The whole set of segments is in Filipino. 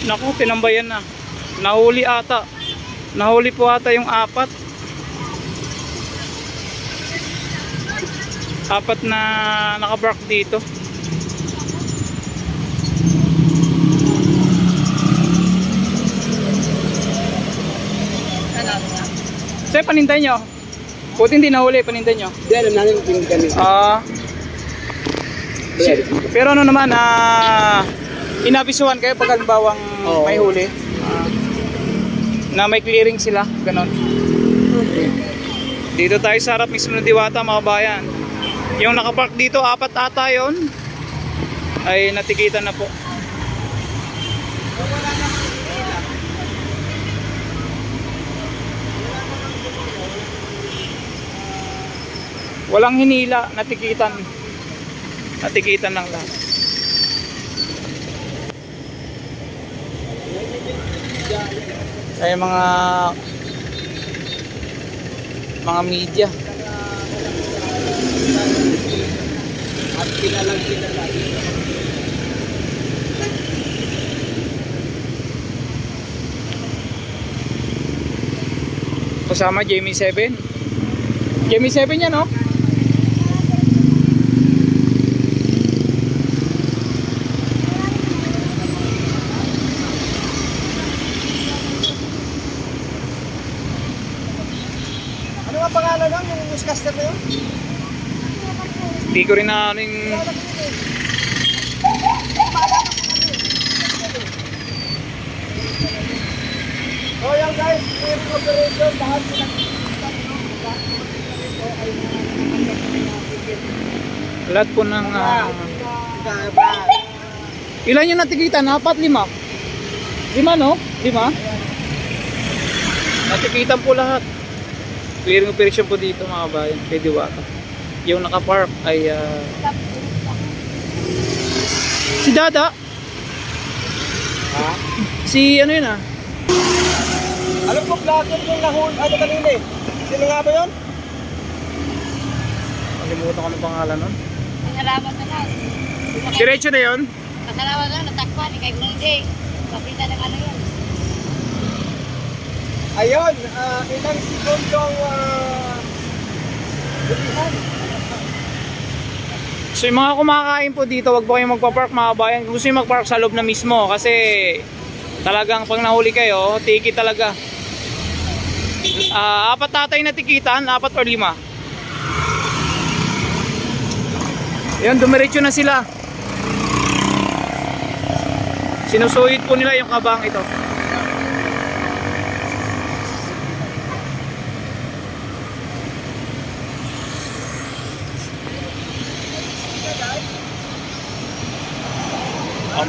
Naku, tinambayan na. Nahuli ata. Nahuli po ata yung apat. Apat na nakabark dito. Sa'yo, paninday nyo? Buti hindi nahuli, paninday nyo? Hindi, alam namin kung kami. Pero ano naman, inabisuhan kayo pag halimbawang may huli? Na may clearing sila, ganon. Okay. Dito tayo sa harap mismo ng Diwata, mga bayan. Yung nakapark dito, apat ata yun, ay natikitan na po. Walang hinila, natikitan. Natikitan lang lahat. Ay mga media. At kilalang kilala. Kasama Jamie 7. Jamie 7 yan, no? Ano nga pangalan lang yung newscaster na yun? Hindi ko rin na ano yung... So yan guys, yung operation lahat sila. Lahat po ng... ilan yung natikitan? 4, 5? 5, no? 5? Natikitan po lahat. Clearing operation po dito, mga bayan, kay Diwata. Yung nakapark ay si Dada. Ha? Si ano yun Alam ko vlogger yung nahul, ano kanina eh. Sino nga ba yun? Kalimutan ko ng pangalan nun. Kasalamat na lang. Diretso na yun? Kasalamat na lang, natakpan, kay Bunde. Kapita ng ano yun. Ayun, ilang segundong bulihan. So yung mga kumakain po dito, wag po kayong magpa-park, mga bayan. Kung gusto nyo mag-park sa loob na mismo, kasi talagang pag nahuli kayo, ticket talaga. 4 tatay na tikitan, 4 or 5. Yun, dumiretso na sila. Sinusuhid po nila yung kabang ito.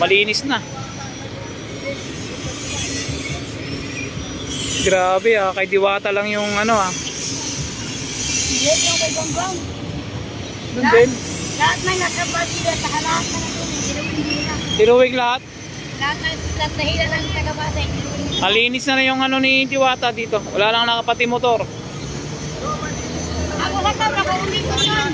Malinis na. Grabe kay Diwata lang yung ano Yes, yung kay Gonggong. Doon din. Lahat may nakapatida sa lahat na nilawin nila. Tiruwig lahat. Lahat na hila ng tagabasa. Malinis na yung ano ni Diwata dito. Wala lang nakapati motor. Ako sa kabra ko, ulit ko yun.